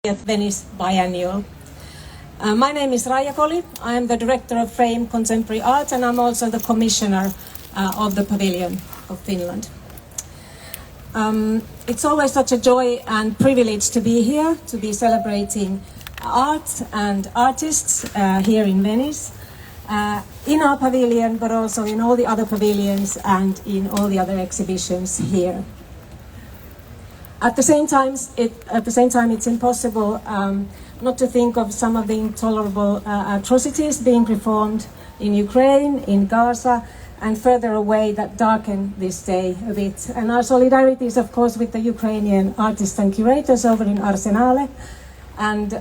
at Venice Biennial. My name is Raija Koli. I am the Director of Frame Contemporary Art, and I'm also the Commissioner of the Pavilion of Finland. It's always such a joy and privilege to be here, to be celebrating art and artists here in Venice, in our pavilion, but also in all the other pavilions and in all the other exhibitions here. At the same time, it's impossible not to think of some of the intolerable atrocities being performed in Ukraine, in Gaza, and further away that darken this day a bit. And our solidarity is, of course, with the Ukrainian artists and curators over in Arsenale. And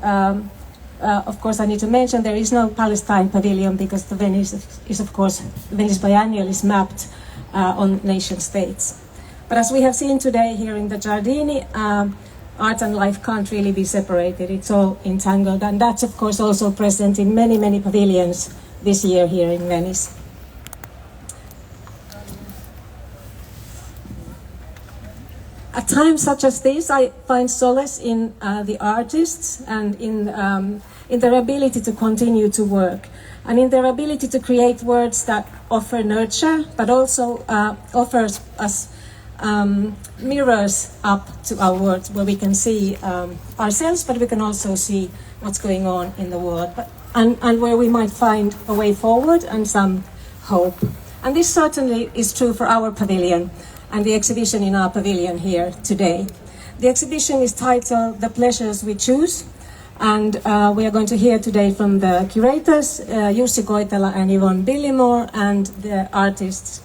of course, I need to mention there is no Palestine pavilion because the Venice Biennial is mapped on nation states. But as we have seen today here in the Giardini, art and life can't really be separated. It's all entangled, and that's of course also present in many, many pavilions this year here in Venice. At times such as this, I find solace in the artists and in their ability to continue to work, and in their ability to create words that offer nurture, but also offers us mirrors up to our world where we can see ourselves, but we can also see what's going on in the world, and where we might find a way forward and some hope. And this certainly is true for our pavilion and the exhibition in our pavilion here today. The exhibition is titled The Pleasures We Choose, and we are going to hear today from the curators, Jussi Koitela and Yvonne Billimore, and the artists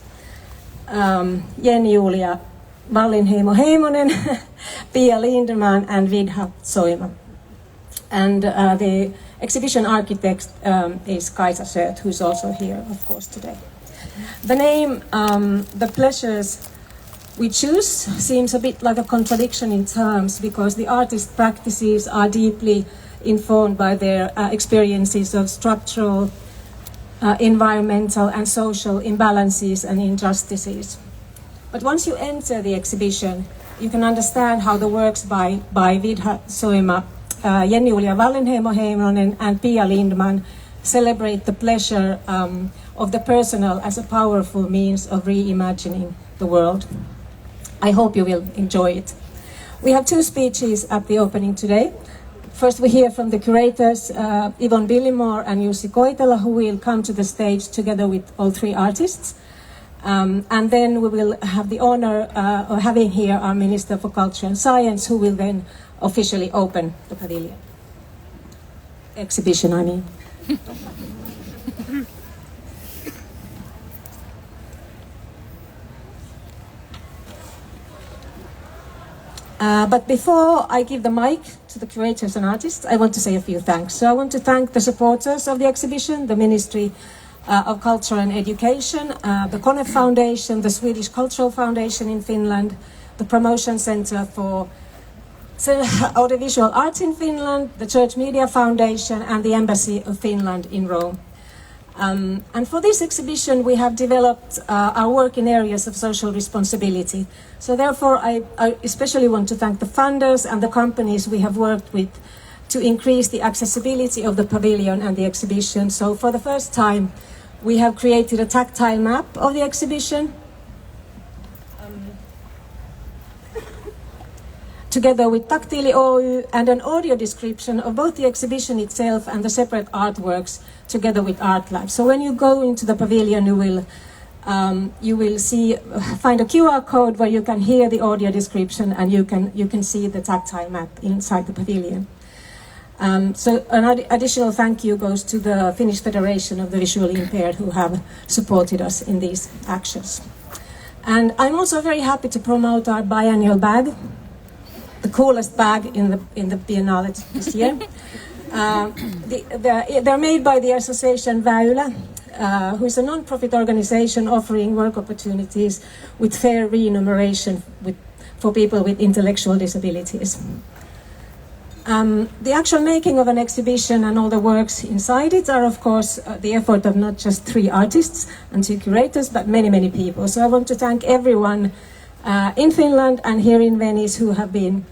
Jenni-Julia Wallinheimo-Heimonen, Pia Lindeman, and Vidha Soima. And the exhibition architect is Kaisa Söt, who's also here, of course, today. The name, The Pleasures We Choose, seems a bit like a contradiction in terms because the artist practices are deeply informed by their experiences of structural, environmental and social imbalances and injustices. But once you enter the exhibition, you can understand how the works by Vidha Soima, Jenni-Julia Wallinheimo-Heimonen and Pia Lindeman celebrate the pleasure of the personal as a powerful means of reimagining the world. I hope you will enjoy it. We have two speeches at the opening today. First, we hear from the curators, Yvonne Billimore and Jussi Koitela, who will come to the stage together with all three artists. And then we will have the honor of having here our Minister for Culture and Science, who will then officially open the pavilion. Exhibition, I mean. But before I give the mic to the curators and artists, I want to say a few thanks. So I want to thank the supporters of the exhibition, the Ministry of Culture and Education, the Konef Foundation, the Swedish Cultural Foundation in Finland, the Promotion Center for Audiovisual Arts in Finland, the Church Media Foundation, and the Embassy of Finland in Rome. And for this exhibition, we have developed our work in areas of social responsibility. So therefore, I especially want to thank the funders and the companies we have worked with to increase the accessibility of the pavilion and the exhibition. So for the first time, we have created a tactile map of the exhibition, together with Taktili Oy, and an audio description of both the exhibition itself and the separate artworks together with Art Lab. So when you go into the pavilion, you will find a QR code where you can hear the audio description and you can see the tactile map inside the pavilion. So an additional thank you goes to the Finnish Federation of the Visually Impaired, who have supported us in these actions. And I'm also very happy to promote our biannual bag, the coolest bag in the Biennale this year. They're made by the association Väylä, who is a non-profit organization offering work opportunities with fair remuneration for people with intellectual disabilities. The actual making of an exhibition and all the works inside it are, of course, the effort of not just three artists and two curators, but many, many people. So I want to thank everyone in Finland and here in Venice who have been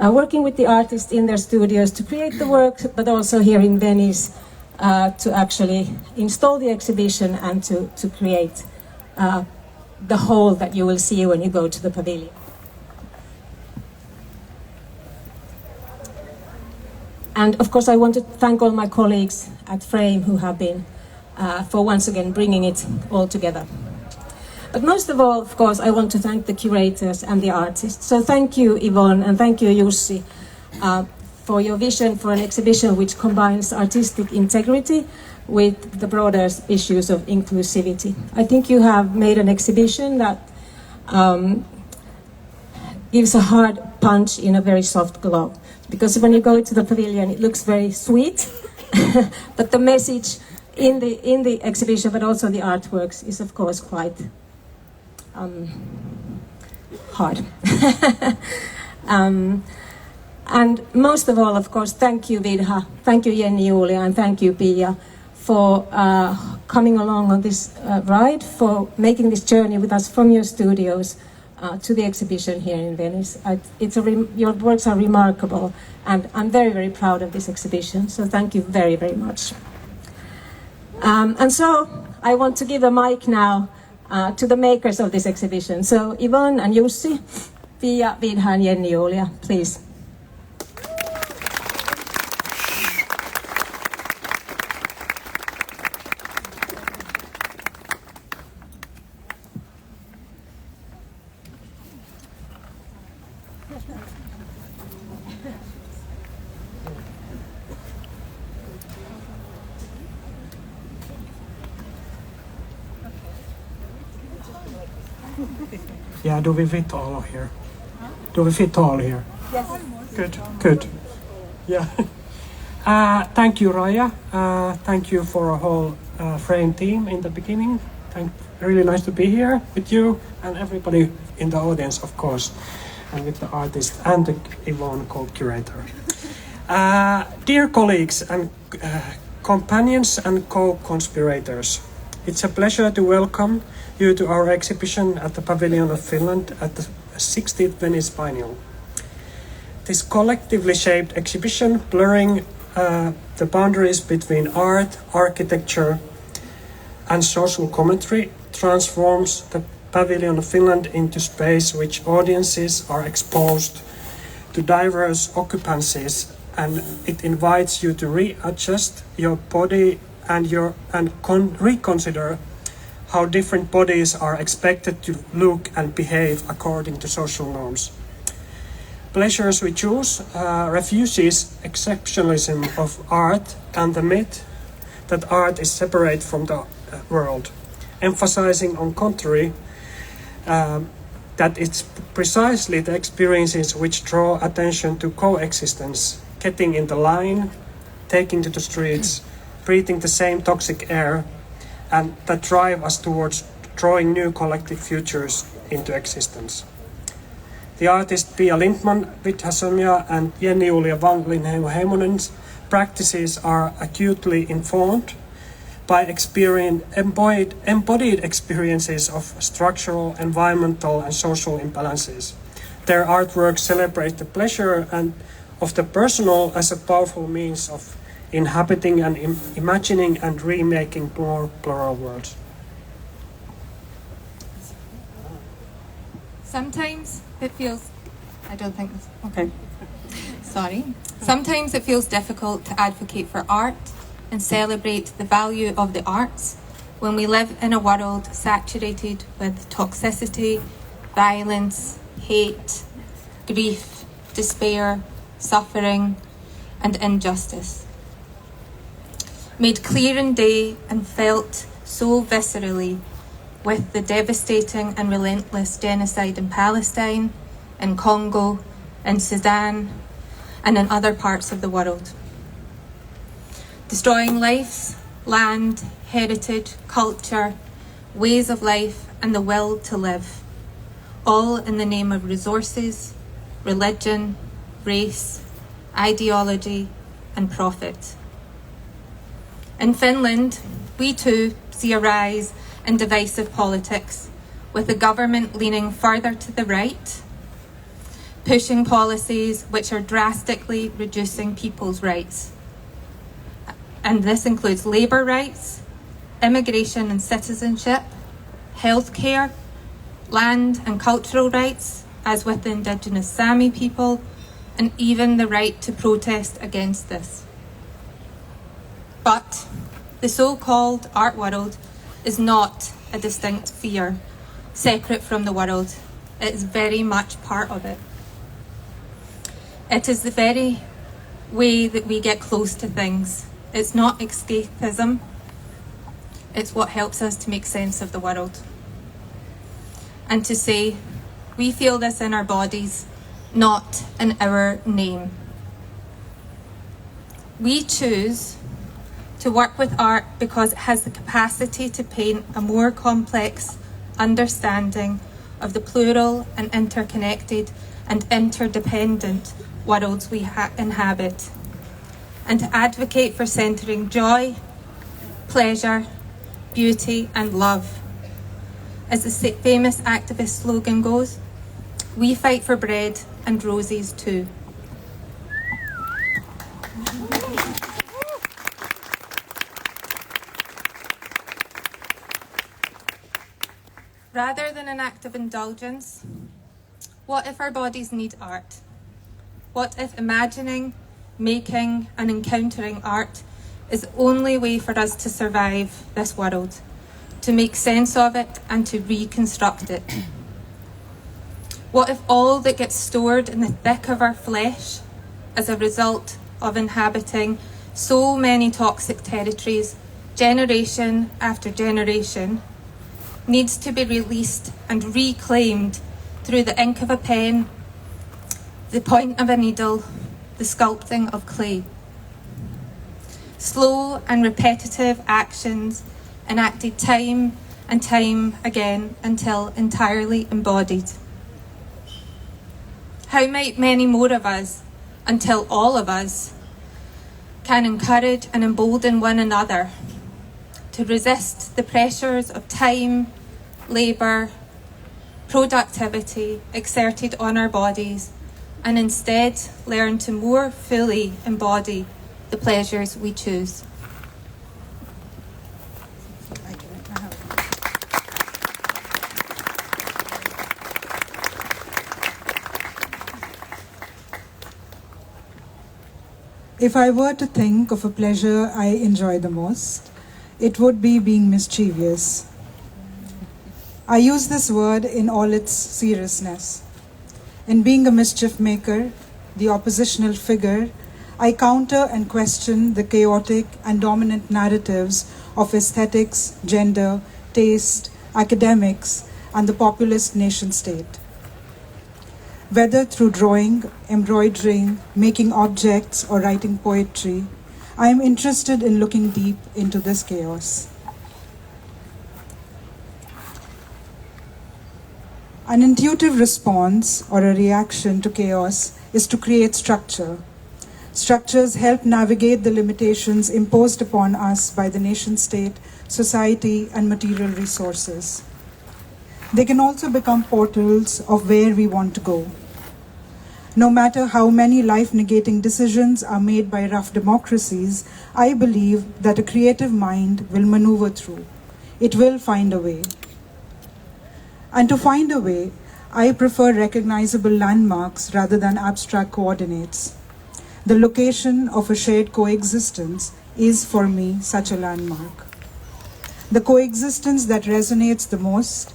working with the artists in their studios to create the work, but also here in Venice to actually install the exhibition and to create the whole that you will see when you go to the pavilion. And of course I want to thank all my colleagues at Frame who have been for once again bringing it all together. But most of all, of course, I want to thank the curators and the artists. So thank you, Yvonne, and thank you, Jussi, for your vision for an exhibition which combines artistic integrity with the broader issues of inclusivity. I think you have made an exhibition that gives a hard punch in a very soft glove. Because when you go to the pavilion, it looks very sweet, but the message in the exhibition, but also the artworks, is of course quite hard. And most of all, of course, thank you, Vidha, thank you, Jenni-Julia, and thank you, Pia, for coming along on this ride, for making this journey with us from your studios to the exhibition here in Venice. Your works are remarkable, and I'm very, very proud of this exhibition, so thank you very, very much. And so I want to give a mic now to the makers of this exhibition. So Yvonne and Jussi, Pia, Vidha and Jenni-Julia, please. Yeah, do we fit all here? Do we fit all here? Yes. Good, good. Yeah. Thank you, Raya. Thank you for a whole Frame team in the beginning. Really nice to be here with you and everybody in the audience, of course, and with the artist and the Yvonne co-curator. Dear colleagues and companions and co-conspirators, it's a pleasure to welcome you to our exhibition at the Pavilion of Finland at the 60th Venice Biennial. This collectively shaped exhibition, blurring the boundaries between art, architecture, and social commentary, transforms the Pavilion of Finland into space which audiences are exposed to diverse occupancies, and it invites you to readjust your body and reconsider how different bodies are expected to look and behave according to social norms. Pleasures We Choose refuses exceptionalism of art and the myth that art is separate from the world, emphasizing on contrary that it's precisely the experiences which draw attention to coexistence, getting in the line, taking to the streets, breathing the same toxic air, and that drive us towards drawing new collective futures into existence. The artist Pia Lindman, Vidha Somja, and Jenni-Julia Wallinheimo-Heimonen's practices are acutely informed by embodied experiences of structural, environmental, and social imbalances. Their artworks celebrate the pleasure and of the personal as a powerful means of inhabiting and imagining and remaking more plural worlds. Sometimes it feels, Sometimes it feels difficult to advocate for art and celebrate the value of the arts when we live in a world saturated with toxicity, violence, hate, grief, despair, suffering, and injustice. Made clear in day and felt so viscerally with the devastating and relentless genocide in Palestine, in Congo, in Sudan, and in other parts of the world. Destroying lives, land, heritage, culture, ways of life, and the will to live, all in the name of resources, religion, race, ideology, and profit. In Finland, we too see a rise in divisive politics, with the government leaning further to the right, pushing policies which are drastically reducing people's rights. And this includes labour rights, immigration and citizenship, healthcare, land and cultural rights, as with the Indigenous Sami people, and even the right to protest against this. But the so-called art world is not a distinct sphere, separate from the world. It is very much part of it. It is the very way that we get close to things. It's not escapism. It's what helps us to make sense of the world. And to say, we feel this in our bodies, not in our name. We choose to work with art because it has the capacity to paint a more complex understanding of the plural and interconnected and interdependent worlds we inhabit, and to advocate for centering joy, pleasure, beauty and love. As the famous activist slogan goes, we fight for bread and roses too. Rather than an act of indulgence, what if our bodies need art? What if imagining, making and encountering art is the only way for us to survive this world, to make sense of it and to reconstruct it? What if all that gets stored in the thick of our flesh as a result of inhabiting so many toxic territories, generation after generation, needs to be released and reclaimed through the ink of a pen, the point of a needle, the sculpting of clay? Slow and repetitive actions enacted time and time again until entirely embodied. How might many more of us, until all of us, can encourage and embolden one another to resist the pressures of time, labour, productivity exerted on our bodies, and instead learn to more fully embody the pleasures we choose? If I were to think of a pleasure I enjoy the most, it would be being mischievous. I use this word in all its seriousness. In being a mischief maker, the oppositional figure, I counter and question the chaotic and dominant narratives of aesthetics, gender, taste, academics, and the populist nation-state. Whether through drawing, embroidering, making objects, or writing poetry, I am interested in looking deep into this chaos. An intuitive response or a reaction to chaos is to create structure. Structures help navigate the limitations imposed upon us by the nation-state, society, and material resources. They can also become portals of where we want to go. No matter how many life-negating decisions are made by rough democracies, I believe that a creative mind will maneuver through. It will find a way. And to find a way, I prefer recognizable landmarks rather than abstract coordinates. The location of a shared coexistence is, for me, such a landmark. The coexistence that resonates the most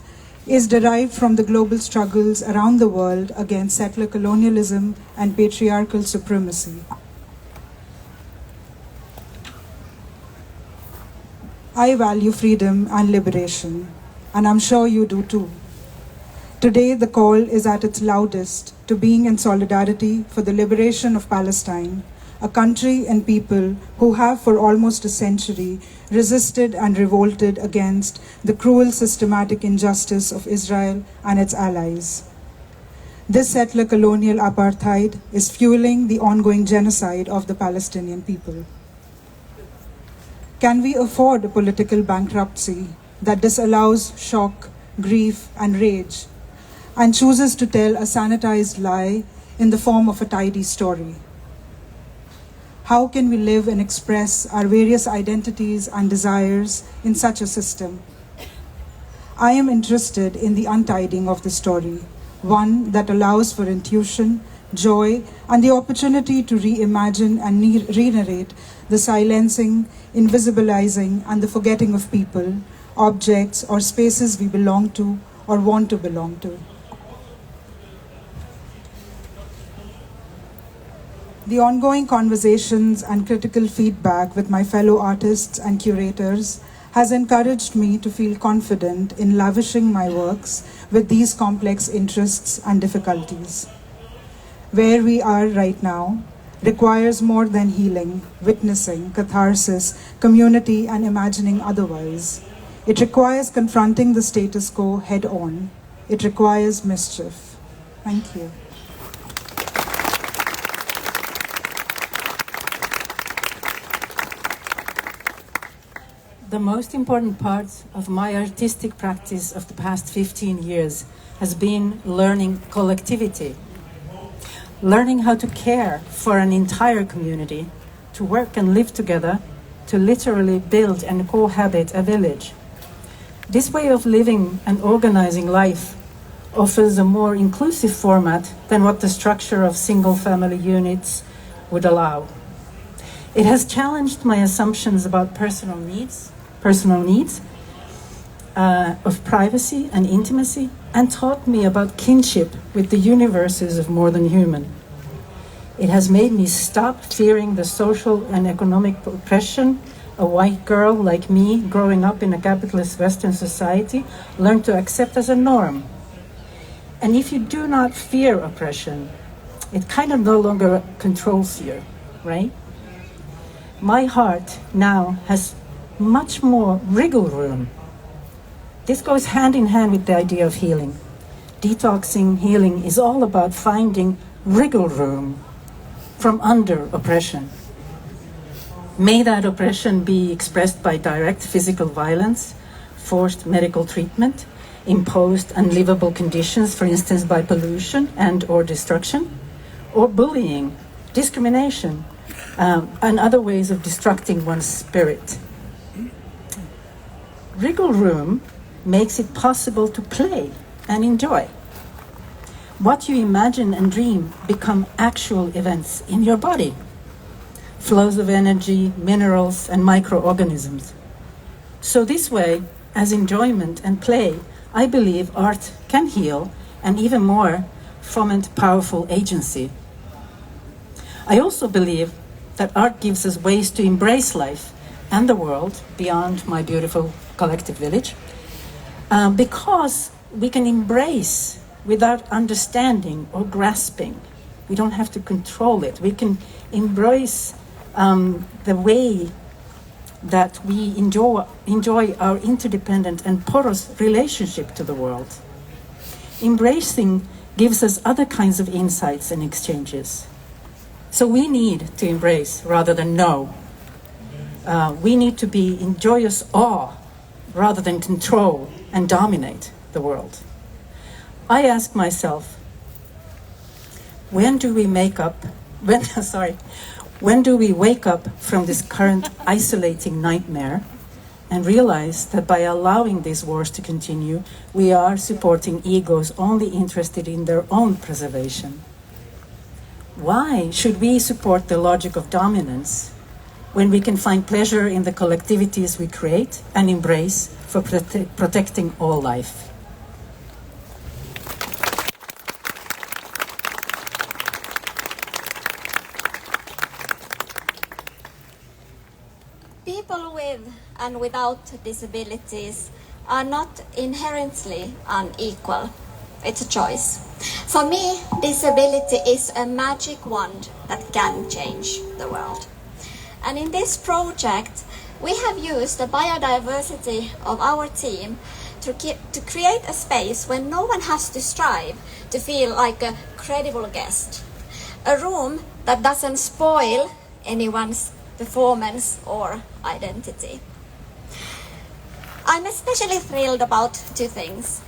is derived from the global struggles around the world against settler colonialism and patriarchal supremacy. I value freedom and liberation, and I'm sure you do too. Today, the call is at its loudest to being in solidarity for the liberation of Palestine, a country and people who have for almost a century resisted and revolted against the cruel systematic injustice of Israel and its allies. This settler colonial apartheid is fueling the ongoing genocide of the Palestinian people. Can we afford a political bankruptcy that disallows shock, grief, and rage, and chooses to tell a sanitized lie in the form of a tidy story. How can we live and express our various identities and desires in such a system? I am interested in the untidying of the story, one that allows for intuition, joy, and the opportunity to reimagine and re-narrate the silencing, invisibilizing, and the forgetting of people, objects, or spaces we belong to or want to belong to. The ongoing conversations and critical feedback with my fellow artists and curators has encouraged me to feel confident in lavishing my works with these complex interests and difficulties. Where we are right now requires more than healing, witnessing, catharsis, community, and imagining otherwise. It requires confronting the status quo head-on. It requires mischief. Thank you. The most important part of my artistic practice of the past 15 years has been learning collectivity. Learning how to care for an entire community, to work and live together, to literally build and cohabit a village. This way of living and organizing life offers a more inclusive format than what the structure of single-family units would allow. It has challenged my assumptions about personal needs of privacy and intimacy, and taught me about kinship with the universes of more than human. It has made me stop fearing the social and economic oppression a white girl like me, growing up in a capitalist Western society, learned to accept as a norm. And if you do not fear oppression, it kind of no longer controls you, right? My heart now has much more wriggle room. This goes hand in hand with the idea of healing. Detoxing, healing is all about finding wriggle room from under oppression. May that oppression be expressed by direct physical violence, forced medical treatment, imposed unlivable conditions, for instance by pollution and or destruction, or bullying, discrimination, and other ways of destructing one's spirit. Wriggle room makes it possible to play and enjoy. What you imagine and dream become actual events in your body. Flows of energy, minerals, and microorganisms. So this way, as enjoyment and play, I believe art can heal and even more foment powerful agency. I also believe that art gives us ways to embrace life and the world beyond my beautiful collective village, because we can embrace without understanding or grasping. We don't have to control it. We can embrace the way that we enjoy our interdependent and porous relationship to the world. Embracing gives us other kinds of insights and exchanges. So we need to embrace rather than know. We need to be in joyous awe rather than control and dominate the world. I ask myself, when do we wake up from this current isolating nightmare and realize that by allowing these wars to continue, we are supporting egos only interested in their own preservation? Why should we support the logic of dominance when we can find pleasure in the collectivities we create and embrace for protecting all life? People with and without disabilities are not inherently unequal. It's a choice. For me, disability is a magic wand that can change the world. And in this project, we have used the biodiversity of our team to create a space where no one has to strive to feel like a credible guest. A room that doesn't spoil anyone's performance or identity. I'm especially thrilled about two things.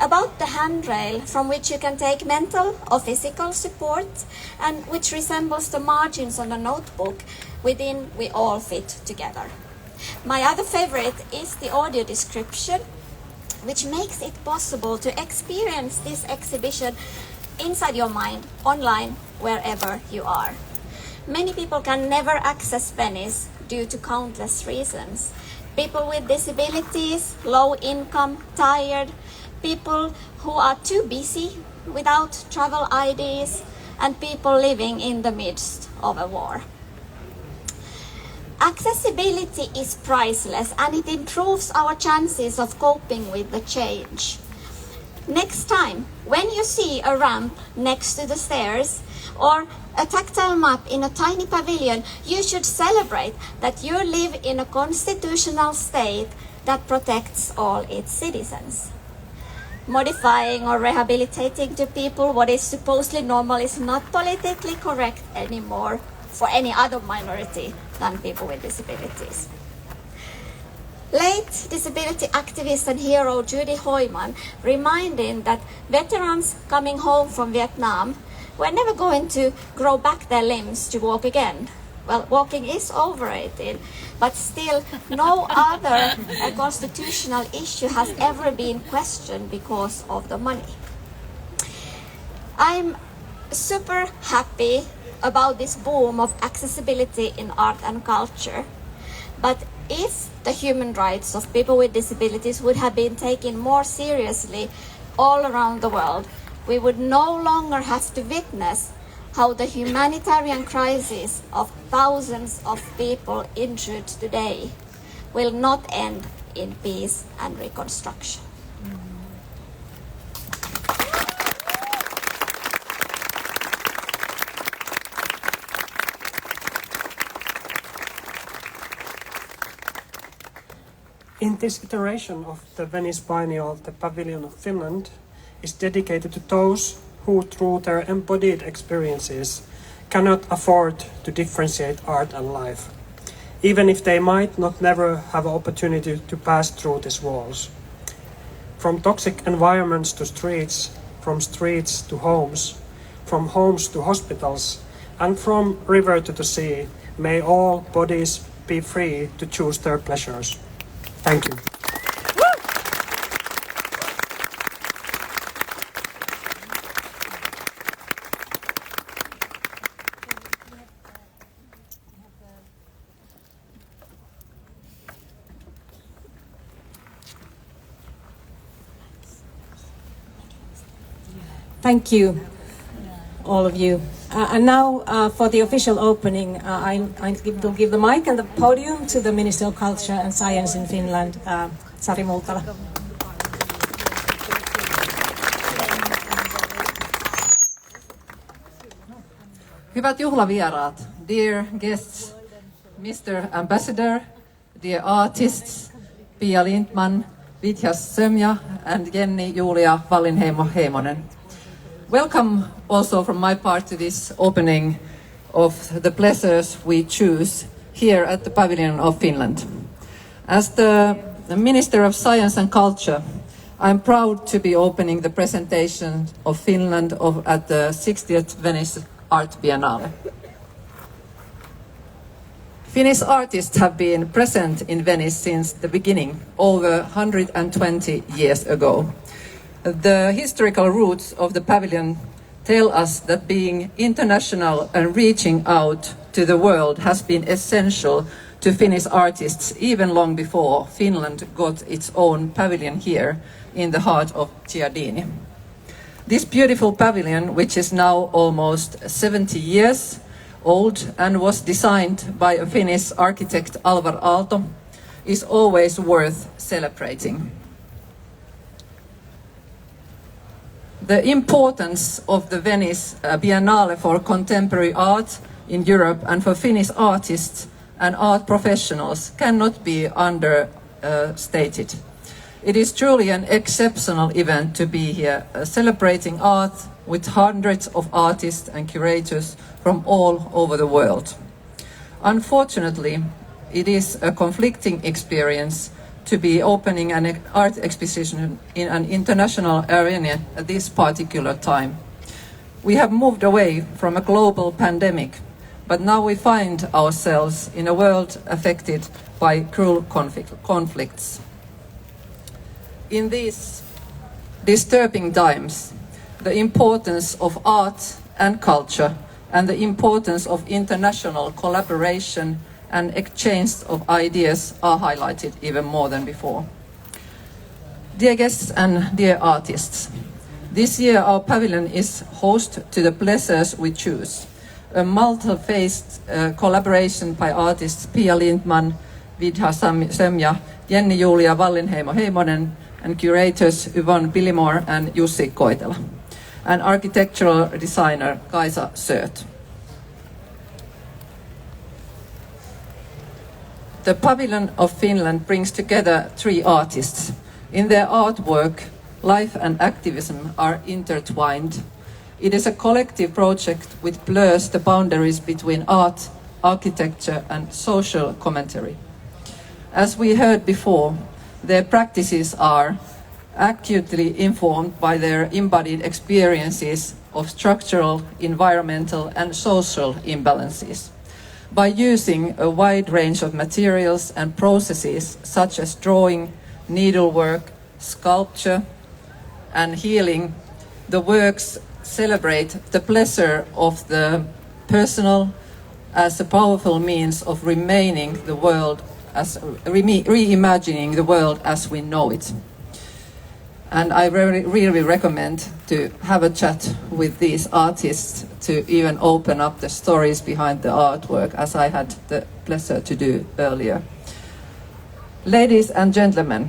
about the handrail from which you can take mental or physical support and which resembles the margins on a notebook within we all fit together. My other favorite is the audio description, which makes it possible to experience this exhibition inside your mind, online, wherever you are. Many people can never access Venice due to countless reasons. People with disabilities, low income, tired, people who are too busy without travel IDs, and people living in the midst of a war. Accessibility is priceless and it improves our chances of coping with the change. Next time, when you see a ramp next to the stairs or a tactile map in a tiny pavilion, you should celebrate that you live in a constitutional state that protects all its citizens. Modifying or rehabilitating to people what is supposedly normal is not politically correct anymore for any other minority than people with disabilities. Late disability activist and hero Judy Hoyman reminded that veterans coming home from Vietnam were never going to grow back their limbs to walk again. Well, walking is overrated, but still no other constitutional issue has ever been questioned because of the money. I'm super happy about this boom of accessibility in art and culture. But if the human rights of people with disabilities would have been taken more seriously all around the world, we would no longer have to witness how the humanitarian crisis of thousands of people injured today will not end in peace and reconstruction. In this iteration of the Venice Biennial, the Pavilion of Finland is dedicated to those who, through their embodied experiences, cannot afford to differentiate art and life, even if they might not never have an opportunity to pass through these walls. From toxic environments to streets, from streets to homes, from homes to hospitals, and from river to the sea, may all bodies be free to choose their pleasures. Thank you. Thank you, all of you. And now for the official opening, I will give the mic and the podium to the Minister of Culture and Science in Finland, Sari Multala. Hyvät juhlavieraat, dear guests, Mr. Ambassador, dear artists, Pia Lindman, Vithjas Sömja, and Jenni Julia Wallinheimo-Heimonen. Welcome also from my part to this opening of the pleasures we choose here at the Pavilion of Finland. As the Minister of Science and Culture, I'm proud to be opening the presentation of Finland at the 60th Venice Art Biennale. Finnish artists have been present in Venice since the beginning, over 120 years ago. The historical roots of the pavilion tell us that being international and reaching out to the world has been essential to Finnish artists even long before Finland got its own pavilion here in the heart of Giardini. This beautiful pavilion, which is now almost 70 years old and was designed by a Finnish architect, Alvar Aalto, is always worth celebrating. The importance of the Venice Biennale for contemporary art in Europe and for Finnish artists and art professionals cannot be understated. It is truly an exceptional event to be here, celebrating art with hundreds of artists and curators from all over the world. Unfortunately, it is a conflicting experience to be opening an art exposition in an international arena at this particular time. We have moved away from a global pandemic, but now we find ourselves in a world affected by cruel conflicts. In these disturbing times, the importance of art and culture and the importance of international collaboration and exchange of ideas are highlighted even more than before. Dear guests and dear artists, this year our pavilion is host to The Pleasures We Choose, a multi-faced collaboration by artists Pia Lindman, Vidha Semja, Jenni Julia Wallinheimo-Heimonen, and curators Yvonne Billimore and Jussi Koitela, and architectural designer Kaisa Sööt. The Pavilion of Finland brings together 3 artists. In their artwork, life and activism are intertwined. It is a collective project which blurs the boundaries between art, architecture and social commentary. As we heard before, their practices are acutely informed by their embodied experiences of structural, environmental and social imbalances. By using a wide range of materials and processes such as drawing, needlework, sculpture and healing, the works celebrate the pleasure of the personal as a powerful means of reimagining the world as we know it. And I really recommend to have a chat with these artists to even open up the stories behind the artwork, as I had the pleasure to do earlier. Ladies and gentlemen,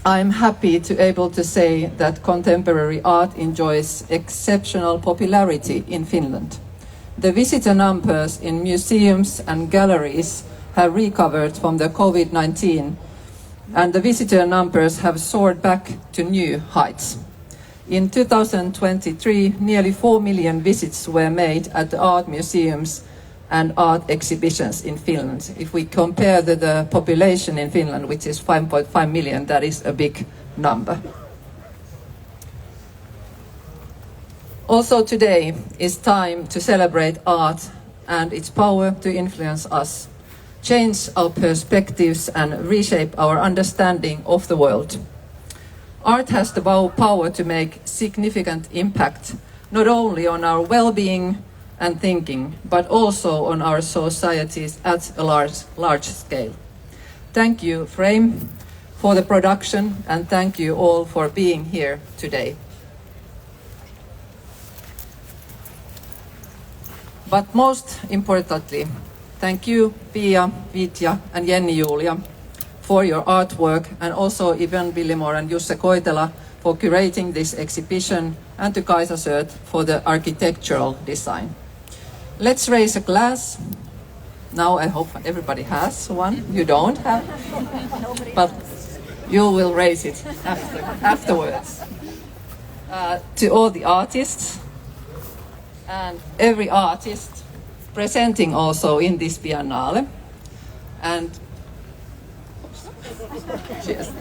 I'm happy to be able to say that contemporary art enjoys exceptional popularity in Finland. The visitor numbers in museums and galleries have recovered from the COVID-19, and the visitor numbers have soared back to new heights. In 2023, nearly 4 million visits were made at the art museums and art exhibitions in Finland. If we compare the population in Finland, which is 5.5 million, that is a big number. Also today is time to celebrate art and its power to influence us, change our perspectives and reshape our understanding of the world. Art has the power to make significant impact, not only on our well-being and thinking, but also on our societies at a large scale. Thank you, Frame, for the production, and thank you all for being here today. But most importantly, thank you, Pia, Vidja, and Jenni Julia, for your artwork, and also Yvonne Billimore and Jussi Koitela for curating this exhibition, and to Kaisa Sööt for the architectural design. Let's raise a glass. Now I hope everybody has one. You don't have, but you will raise it afterwards. To all the artists and every artist presenting also in this Biennale. And cheers.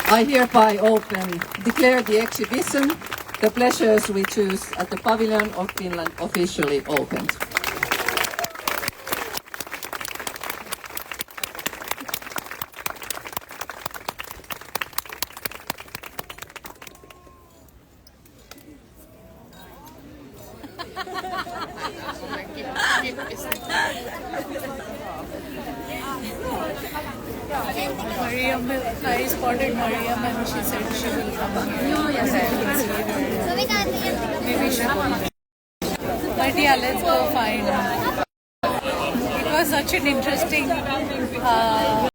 I hereby declare the exhibition, The Pleasures We Choose, at the Pavilion of Finland officially opened. Mariam, I spotted Mariam and she said she will come here. No, yes, maybe she won't. But yeah, let's go find her. It was such an interesting